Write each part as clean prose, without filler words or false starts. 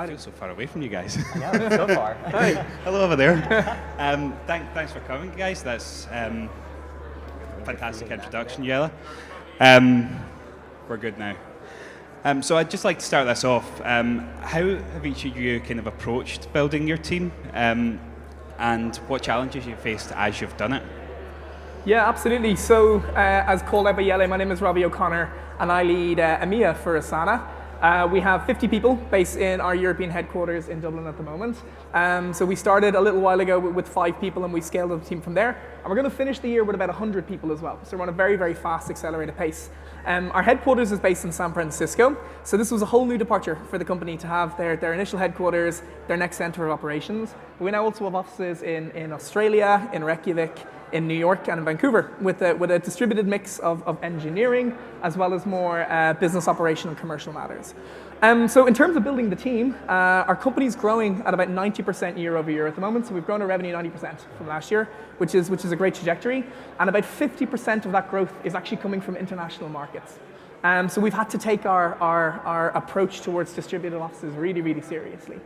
I feel so far away from you guys. I know, so far. Hi, hello over there. Thanks for coming, guys. That's fantastic introduction, Yella. We're good now. So I'd just like to start this off. How have each of you kind of approached building your team, and what challenges you faced as you've done it? Yeah, absolutely. So as called out by Yella, my name is Robbie O'Connor, and I lead EMEA for Asana. We have 50 people based in our European headquarters in Dublin at the moment. So we started a little while ago with 5 people, and we scaled up the team from there. And we're going to finish the year with about 100 people as well. So we're on a very, very fast, accelerated pace. Our headquarters is based in San Francisco. So this was a whole new departure for the company to have their initial headquarters, their next center of operations. But we now also have offices in Australia, in Reykjavik, in New York and in Vancouver, with a distributed mix of engineering as well as more business operation and commercial matters. So in terms of building the team, our company's growing at about 90% year over year at the moment. So we've grown our revenue 90% from last year, which is a great trajectory. And about 50% of that growth is actually coming from international markets. So we've had to take our approach towards distributed offices really, really seriously.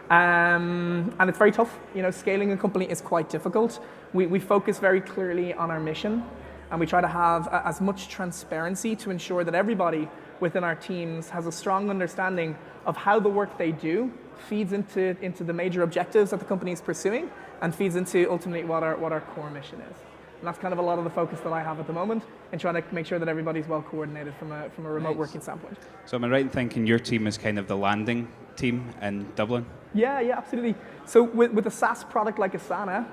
And it's very tough. Scaling a company is quite difficult. We focus very clearly on our mission, and we try to have as much transparency to ensure that everybody within our teams has a strong understanding of how the work they do feeds into the major objectives that the company is pursuing, and feeds into ultimately what our core mission is. And that's kind of a lot of the focus that I have at the moment, in trying to make sure that everybody's well coordinated from a remote working standpoint. So am I right in thinking your team is kind of the landing team in Dublin? Yeah, absolutely. So with a SaaS product like Asana,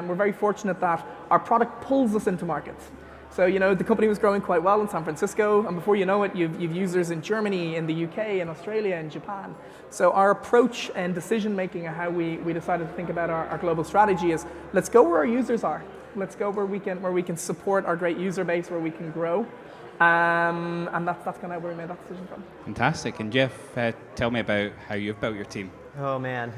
we're very fortunate that our product pulls us into markets. So the company was growing quite well in San Francisco, and before you know it, you've users in Germany, in the UK, in Australia, and Japan. So our approach and decision making and how we decided to think about our global strategy is, let's go where our users are. Let's go where we can support our great user base, where we can grow. And that's kind of where we made that decision from. Fantastic. And Jeff, tell me about how you've built your team. Oh man,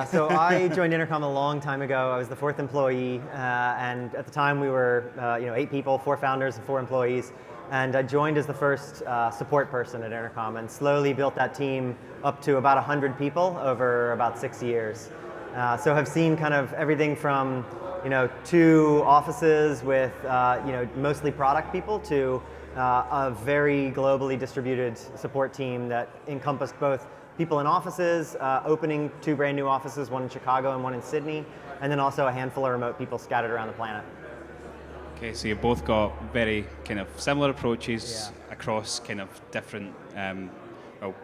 so I joined Intercom a long time ago. I was the 4th employee, and at the time we were 8 people, 4 founders and 4 employees. And I joined as the first support person at Intercom, and slowly built that team up to about 100 people over about 6 years. So have seen kind of everything from 2 offices with mostly product people to a very globally distributed support team that encompassed both people in offices, opening 2 brand new offices, one in Chicago and one in Sydney, and then also a handful of remote people scattered around the planet. Okay, so you've both got very kind of similar approaches across kind of different,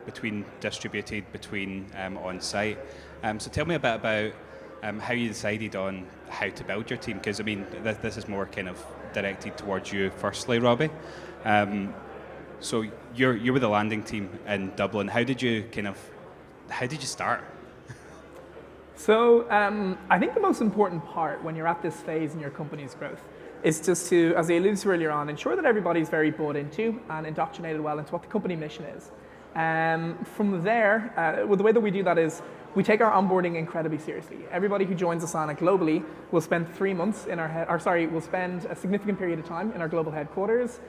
between distributed, between on-site. So tell me a bit about how you decided on how to build your team, because I mean, this is more kind of directed towards you firstly, Robbie. So you're with the landing team in Dublin. How did you start? So I think the most important part when you're at this phase in your company's growth is just to, as I alluded to earlier on, ensure that everybody's very bought into and indoctrinated well into what the company mission is. From there, the way that we do that is we take our onboarding incredibly seriously. Everybody who joins Asana globally will spend 3 months in will spend a significant period of time in our global headquarters.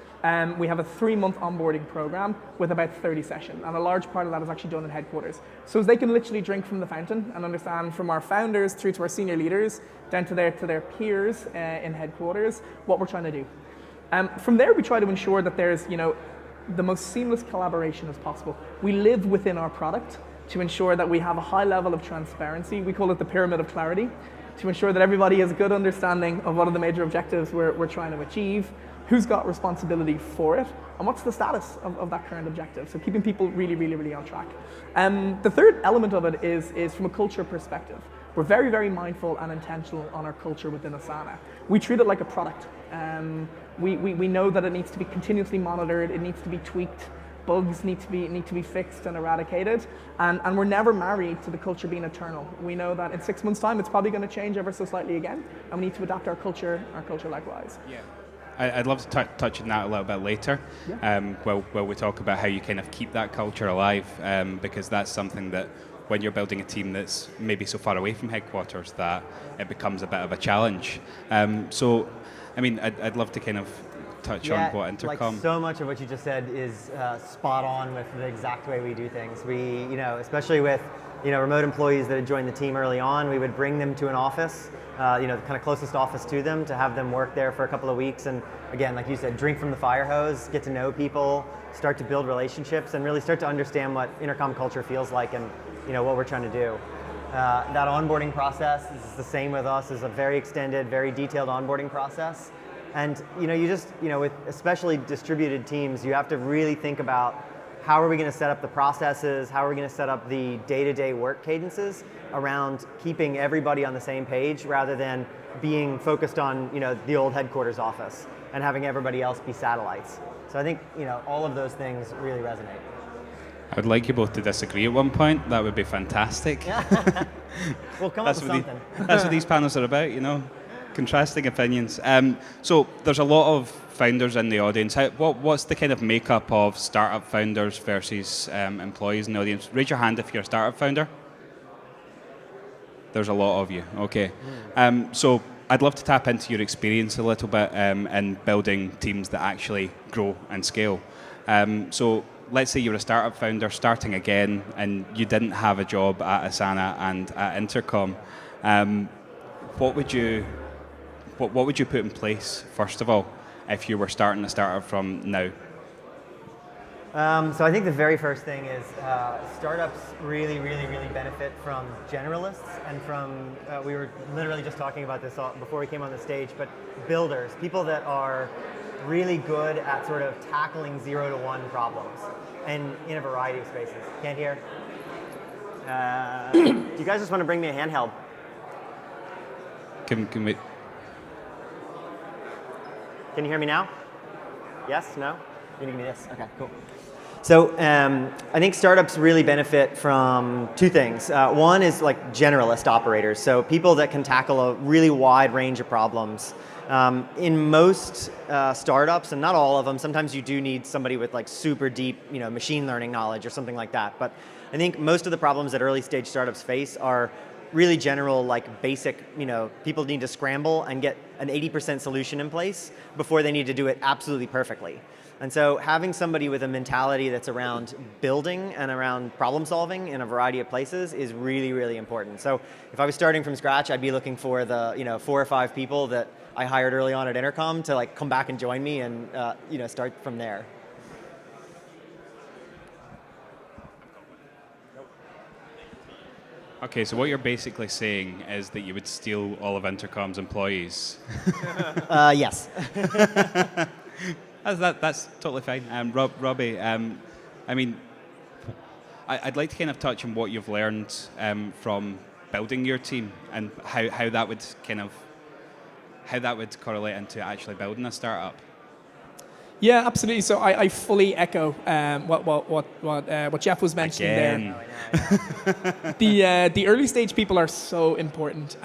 We have a 3-month onboarding program with about 30 sessions, and a large part of that is actually done in headquarters. So as they can literally drink from the fountain and understand from our founders through to our senior leaders, down to their peers in headquarters, what we're trying to do. From there, we try to ensure that there's the most seamless collaboration as possible. We live within our product to ensure that we have a high level of transparency. We call it the pyramid of clarity, to ensure that everybody has a good understanding of what are the major objectives we're trying to achieve, who's got responsibility for it, and what's the status of that current objective. So keeping people really, really, really on track. The third element of it is from a culture perspective. We're very, very mindful and intentional on our culture within Asana. We treat it like a product. We know that it needs to be continuously monitored, it needs to be tweaked, bugs need to be fixed and eradicated, and we're never married to the culture being eternal. We know that in 6 months' time it's probably going to change ever so slightly again, and we need to adapt our culture likewise. Yeah. I'd love to touch on that a little bit later, while we talk about how you kind of keep that culture alive, because that's something that when you're building a team that's maybe so far away from headquarters that it becomes a bit of a challenge. So, I mean, I'd love to kind of touch on what Intercom. Like so much of what you just said is spot on with the exact way we do things. We, especially with remote employees that had joined the team early on, we would bring them to an office, the kind of closest office to them, to have them work there for a couple of weeks. And again, like you said, drink from the fire hose, get to know people, start to build relationships, and really start to understand what Intercom culture feels like and what we're trying to do. That onboarding process is the same with us. It's a very extended, very detailed onboarding process. And with especially distributed teams, you have to really think about how are we going to set up the processes, how are we going to set up the day-to-day work cadences around keeping everybody on the same page rather than being focused on the old headquarters office and having everybody else be satellites. So I think all of those things really resonate. I would like you both to disagree at one point. That would be fantastic. We'll come up with something. That's what these panels are about, contrasting opinions. So there's a lot of founders in the audience. What's the kind of makeup of startup founders versus employees in the audience? Raise your hand if you're a startup founder. There's a lot of you. Okay. So I'd love to tap into your experience a little bit in building teams that actually grow and scale. So let's say you're a startup founder starting again and you didn't have a job at Asana and at Intercom. What would you put in place, first of all, if you were starting a startup from now? So I think the very first thing is startups really, really, really benefit from generalists and from, we were literally just talking about this before we came on the stage, but builders, people that are really good at sort of tackling 0 to 1 problems and in a variety of spaces. Can't hear? Do you guys just want to bring me a handheld? Can we? Can you hear me now? Yes? No? You need me this? Okay, cool. So I think startups really benefit from two things. One is like generalist operators, so people that can tackle a really wide range of problems. In most startups, and not all of them, sometimes you do need somebody with like super deep, machine learning knowledge or something like that. But I think most of the problems that early stage startups face are really general, like basic, people need to scramble and get an 80% solution in place before they need to do it absolutely perfectly. And so having somebody with a mentality that's around building and around problem solving in a variety of places is really, really important. So if I was starting from scratch, I'd be looking for the 4 or 5 people that I hired early on at Intercom to like come back and join me and start from there. Okay, so what you're basically saying is that you would steal all of Intercom's employees. Yes. That's totally fine. Robbie, I'd like to kind of touch on what you've learned from building your team and how that would correlate into actually building a startup. Yeah, absolutely. So I fully echo what Jeff was mentioning there. The early stage people are so important.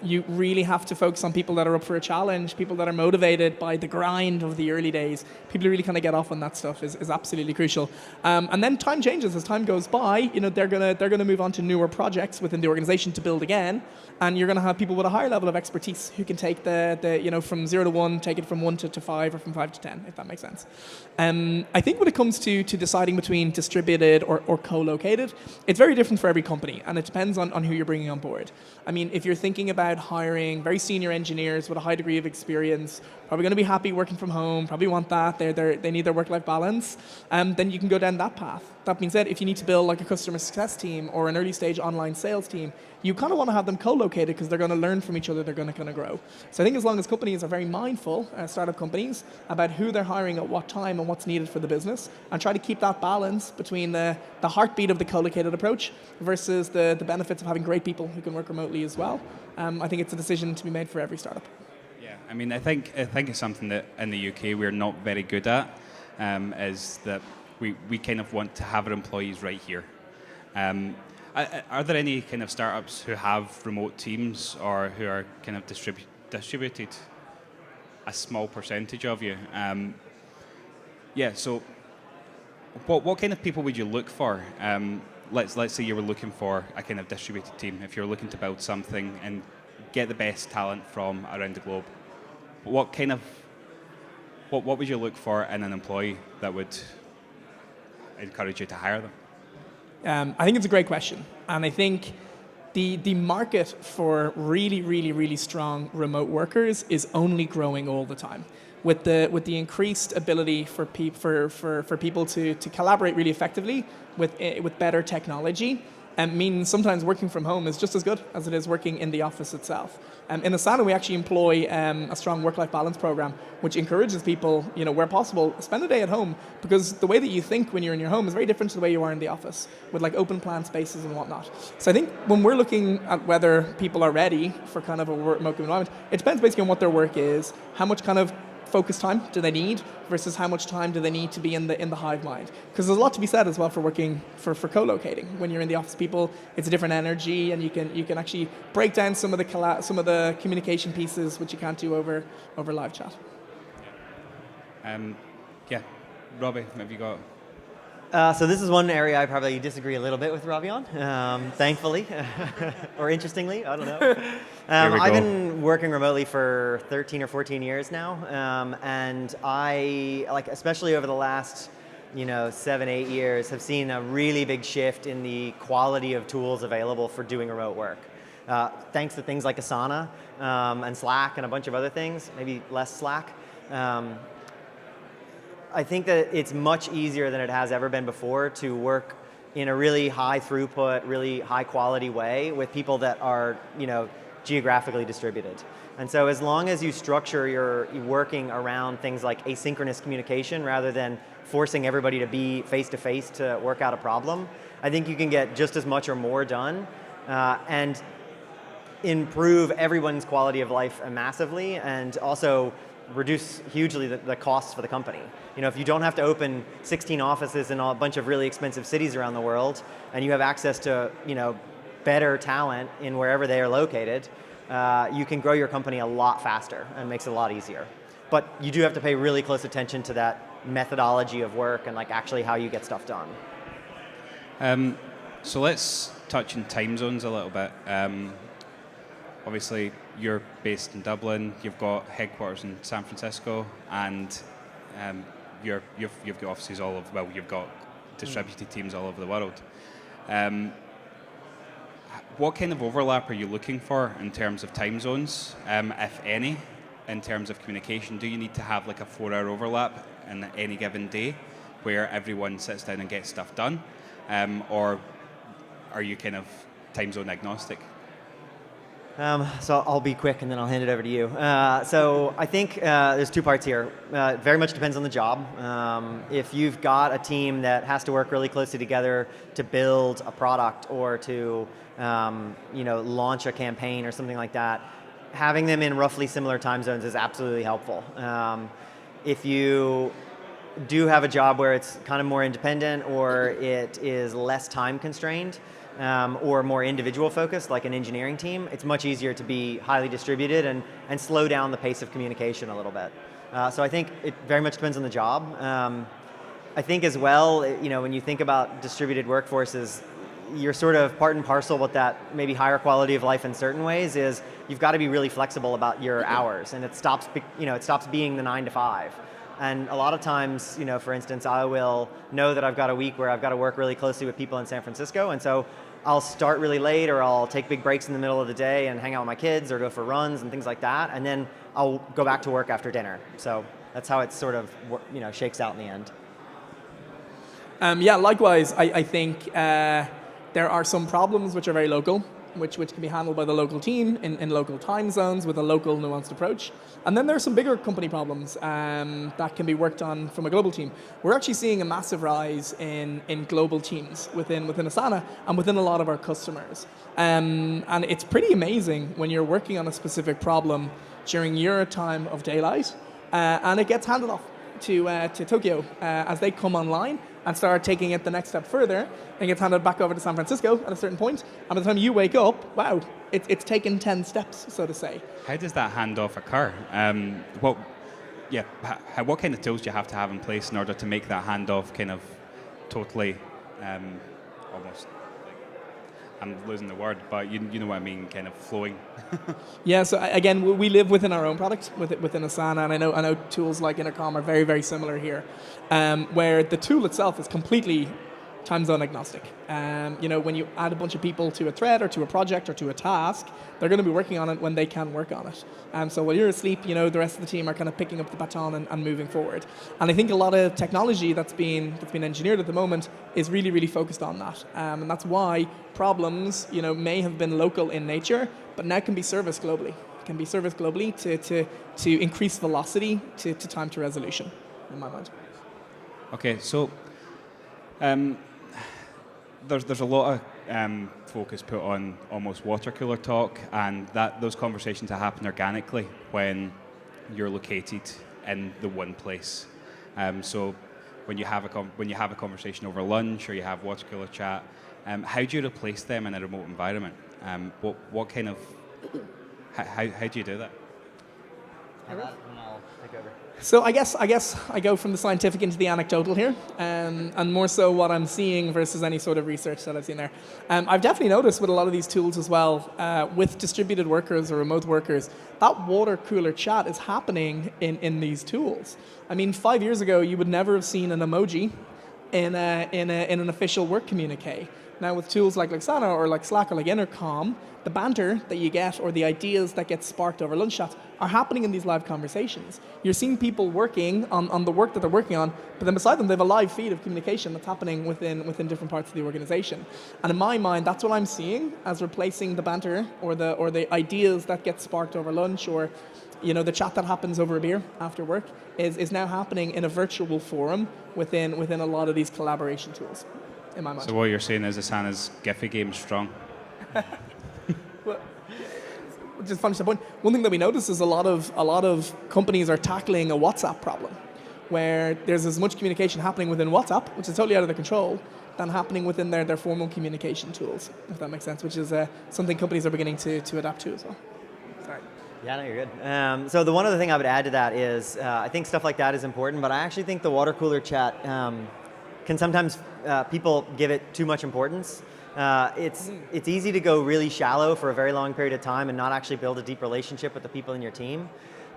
You really have to focus on people that are up for a challenge, people that are motivated by the grind of the early days. People who really kind of get off on that stuff is absolutely crucial. And then time changes as time goes by. They're gonna move on to newer projects within the organization to build again, and you're gonna have people with a higher level of expertise who can take the from 0 to 1, take it from 1 to 5, or from 5 to 10, if that makes sense. I think when it comes to deciding between distributed or co-located, it's very different for every company, and it depends on who you're bringing on board. I mean, if you're thinking about hiring very senior engineers with a high degree of experience, probably going to be happy working from home, probably want that, they need their work-life balance, then you can go down that path. That being said, if you need to build like a customer success team or an early stage online sales team, you kind of want to have them co-located because they're going to learn from each other, they're going to kind of grow. So I think as long as companies are very mindful, startup companies, about who they're hiring at what time and what's needed for the business, and try to keep that balance between the heartbeat of the co-located approach versus the benefits of having great people who can work remotely as well, I think it's a decision to be made for every startup. Yeah, I mean, I think it's something that in the UK we're not very good at, is that we kind of want to have our employees right here. Are there any kind of startups who have remote teams or who are kind of distributed? A small percentage of you. So what kind of people would you look for? Let's say you were looking for a kind of distributed team. If you're looking to build something and get the best talent from around the globe, what would you look for in an employee that would encourage you to hire them? I think it's a great question, and I think the market for really, really, really strong remote workers is only growing all the time. With the increased ability for people to collaborate really effectively with better technology, means sometimes working from home is just as good as it is working in the office itself. In Asana, we actually employ a strong work-life balance program, which encourages people, where possible, spend a day at home, because the way that you think when you're in your home is very different to the way you are in the office, with like open plan spaces and whatnot. So I think when we're looking at whether people are ready for kind of a remote environment, it depends basically on what their work is, how much kind of focus time do they need versus how much time do they need to be in the hive mind, because there's a lot to be said as well for working for co-locating. When you're in the office, people, it's a different energy, and you can actually break down some of the communication pieces which you can't do over live chat. Yeah, Robbie, have you got? So this is one area I probably disagree a little bit with Robbie on, thankfully, or interestingly, I don't know. I've been working remotely for 13 or 14 years now, and I, especially over the last 7-8 years, have seen a really big shift in the quality of tools available for doing remote work. Thanks to things like Asana and Slack and a bunch of other things, maybe less Slack. I think that it's much easier than it has ever been before to work in a really high throughput, really high quality way with people that are, geographically distributed. And so as long as you structure your working around things like asynchronous communication rather than forcing everybody to be face-to-face to work out a problem, I think you can get just as much or more done and improve everyone's quality of life massively, and also reduce hugely the costs for the company. If you don't have to open 16 offices in a bunch of really expensive cities around the world, and you have access to better talent in wherever they are located, you can grow your company a lot faster and makes it a lot easier. But you do have to pay really close attention to that methodology of work and actually how you get stuff done. So let's touch on time zones a little bit. Obviously, you're based in Dublin. You've got headquarters in San Francisco, and you've got offices all over. Well, you've got distributed teams all over the world. What kind of overlap are you looking for in terms of time zones, if any, in terms of communication? Do you need to have a 4-hour overlap in any given day where everyone sits down and gets stuff done? Or are you kind of time zone agnostic? So I'll be quick and then I'll hand it over to you. So I think there's two parts here. Very much depends on the job. If you've got a team that has to work really closely together to build a product or to launch a campaign or something like that, having them in roughly similar time zones is absolutely helpful. If you do have a job where it's kind of more independent, or it is less time constrained, or more individual focused, like an engineering team, it's much easier to be highly distributed and slow down the pace of communication a little bit. So I think it very much depends on the job. I think as well, when you think about distributed workforces, you're sort of part and parcel with that maybe higher quality of life in certain ways is you've got to be really flexible about your hours, and it stops being the 9 to 5. And a lot of times, for instance, I will know that I've got a week where I've got to work really closely with people in San Francisco, and so I'll start really late, or I'll take big breaks in the middle of the day and hang out with my kids or go for runs and things like that, and then I'll go back to work after dinner. So that's how it sort of shakes out in the end. Yeah, likewise, I think there are some problems which are very local, which can be handled by the local team in local time zones with a local nuanced approach. And then there are some bigger company problems that can be worked on from a global team. We're actually seeing a massive rise in global teams within Asana and within a lot of our customers. And it's pretty amazing when you're working on a specific problem during your time of daylight, and it gets handed off to Tokyo as they come online and start taking it the next step further, and gets handed back over to San Francisco at a certain point, and by the time you wake up, wow, it's taken 10 steps, so to say. How does that handoff occur? What kind of tools do you have to have in place in order to make that handoff kind of totally, almost, I'm losing the word, but you know what I mean, kind of flowing? Yeah, so again, we live within our own product, within Asana, and I know tools like Intercom are very, very similar here, where the tool itself is completely time zone agnostic. When you add a bunch of people to a thread or to a project or to a task, they're going to be working on it when they can work on it. So while you're asleep, the rest of the team are kind of picking up the baton and moving forward. And I think a lot of technology that's been engineered at the moment is really, really focused on that. And that's why problems, may have been local in nature, but now can be serviced globally. Can be serviced globally to increase velocity to time to resolution, in my mind. Okay, so there's a lot of focus put on almost water cooler talk, and those conversations happen organically when you're located in the one place. So when you have a conversation over lunch or you have water cooler chat, how do you replace them in a remote environment? What kind of how do you do that? And I'll take over. So I guess I go from the scientific into the anecdotal here, and more so what I'm seeing versus any sort of research that I've seen there. I've definitely noticed with a lot of these tools as well, with distributed workers or remote workers, that water cooler chat is happening in these tools. I mean, 5 years ago, you would never have seen an emoji in an official work communique. Now with tools like Asana or like Slack or like Intercom, the banter that you get or the ideas that get sparked over lunch chats are happening in these live conversations. You're seeing people working on the work that they're working on, but then beside them they have a live feed of communication that's happening within different parts of the organization. And in my mind, that's what I'm seeing as replacing the banter or the ideas that get sparked over lunch or the chat that happens over a beer after work is now happening in a virtual forum within a lot of these collaboration tools. In my mind. So what you're saying is Asana's Giphy game strong? Well, just to finish the point, one thing that we notice is a lot of companies are tackling a WhatsApp problem, where there's as much communication happening within WhatsApp, which is totally out of their control, than happening within their formal communication tools, if that makes sense, which is something companies are beginning to adapt to as well. Sorry. Yeah, no, you're good. So the one other thing I would add to that is I think stuff like that is important, but I actually think the water cooler chat can sometimes people give it too much importance. It's easy to go really shallow for a very long period of time and not actually build a deep relationship with the people in your team.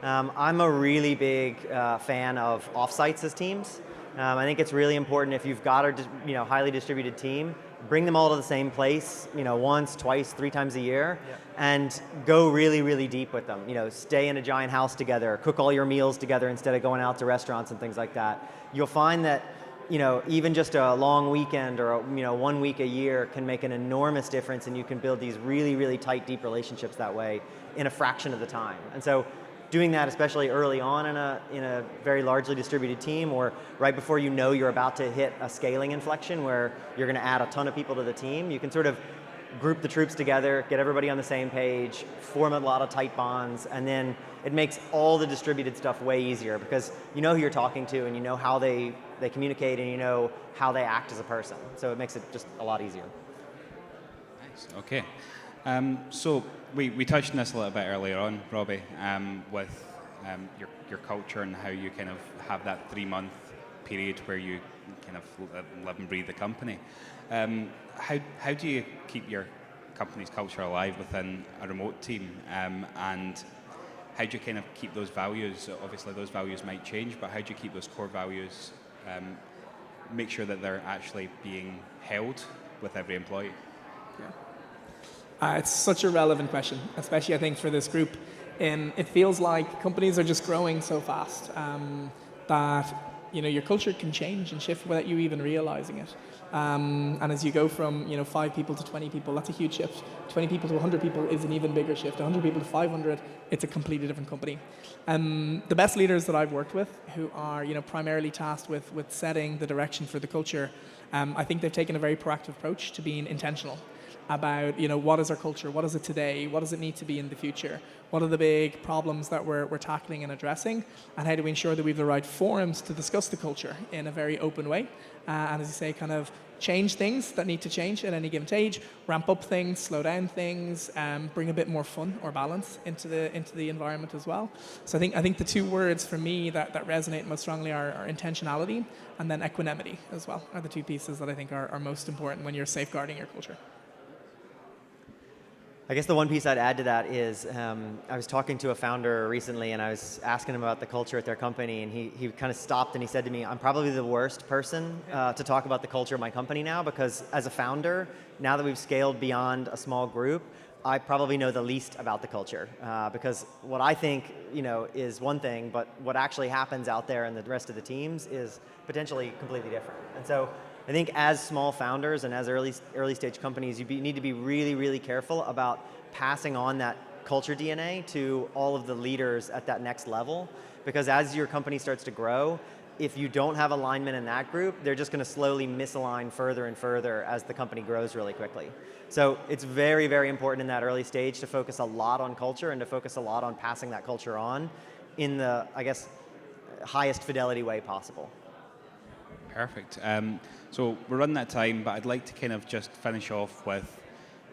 I'm a really big fan of offsites as teams. I think it's really important if you've got a highly distributed team, bring them all to the same place, once, twice, 3 times a year, and go really, really deep with them. Stay in a giant house together, cook all your meals together instead of going out to restaurants and things like that. You'll find that even just a long weekend or 1 week a year can make an enormous difference, and you can build these really, really tight, deep relationships that way in a fraction of the time. And so doing that, especially early on in a very largely distributed team, or right before you're about to hit a scaling inflection where you're going to add a ton of people to the team, you can sort of group the troops together, get everybody on the same page, form a lot of tight bonds, and then it makes all the distributed stuff way easier because you know who you're talking to and you know how they communicate and you know how they act as a person. So it makes it just a lot easier. Nice. Okay. So we touched on this a little bit earlier on, Robbie, with your culture and how you kind of have that 3-month period where you kind of live and breathe the company. How do you keep your company's culture alive within a remote team? And how do you kind of keep those values? Obviously, those values might change, but how do you keep those core values, make sure that they're actually being held with every employee? Yeah. It's such a relevant question, especially I think for this group. It feels like companies are just growing so fast that your culture can change and shift without you even realizing it. And as you go from 5 people to 20 people, that's a huge shift. 20 people to 100 people is an even bigger shift. 100 people to 500, it's a completely different company. The best leaders that I've worked with, who are primarily tasked with setting the direction for the culture, I think they've taken a very proactive approach to being intentional about what is our culture, what is it today, what does it need to be in the future, what are the big problems that we're tackling and addressing, and how do we ensure that we have the right forums to discuss the culture in a very open way, and as you say, kind of change things that need to change at any given stage, ramp up things, slow down things, bring a bit more fun or balance into the environment as well. So I think the 2 words for me that resonate most strongly are intentionality and then equanimity as well, are the 2 pieces that I think are most important when you're safeguarding your culture. I guess the one piece I'd add to that is I was talking to a founder recently and I was asking him about the culture at their company, and he kind of stopped and he said to me, I'm probably the worst person to talk about the culture of my company now, because as a founder, now that we've scaled beyond a small group, I probably know the least about the culture, because what I think is one thing, but what actually happens out there in the rest of the teams is potentially completely different. And so I think as small founders and as early stage companies, you need to be really, really careful about passing on that culture DNA to all of the leaders at that next level, because as your company starts to grow, if you don't have alignment in that group, they're just going to slowly misalign further and further as the company grows really quickly. So it's very, very important in that early stage to focus a lot on culture and to focus a lot on passing that culture on in the, I guess, highest fidelity way possible. Perfect. So we're running out of time, but I'd like to kind of just finish off with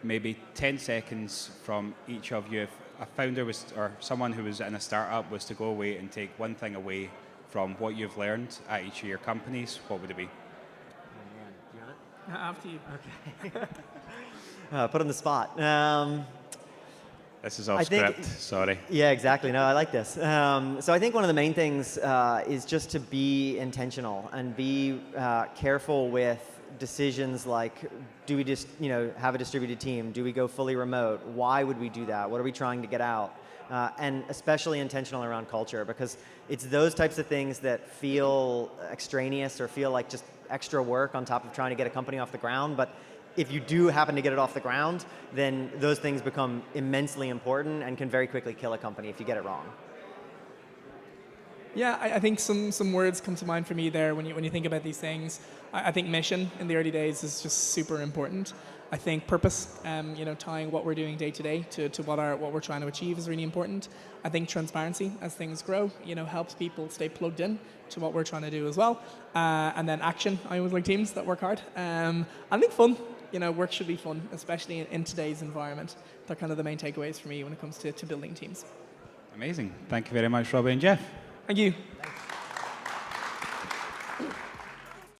maybe 10 seconds from each of you. If a founder was, or someone who was in a startup was to go away and take one thing away from what you've learned at each of your companies, what would it be? Oh man, do you want it? After you. Okay. Put on the spot. This is off script, sorry. Yeah, exactly. No, I like this. So I think one of the main things is just to be intentional and be careful with decisions like, do we just have a distributed team? Do we go fully remote? Why would we do that? What are we trying to get out? And especially intentional around culture, because it's those types of things that feel extraneous or feel like just extra work on top of trying to get a company off the ground. But if you do happen to get it off the ground, then those things become immensely important and can very quickly kill a company if you get it wrong. Yeah, I think some words come to mind for me there when you think about these things. I think mission in the early days is just super important. I think purpose, tying what we're doing day to day to what we're trying to achieve is really important. I think transparency as things grow, helps people stay plugged in to what we're trying to do as well. And then action. I always like teams that work hard. I think fun. Work should be fun, especially in today's environment. They're kind of the main takeaways for me when it comes to building teams. Amazing. Thank you very much, Robbie and Jeff. Thank you. Thanks.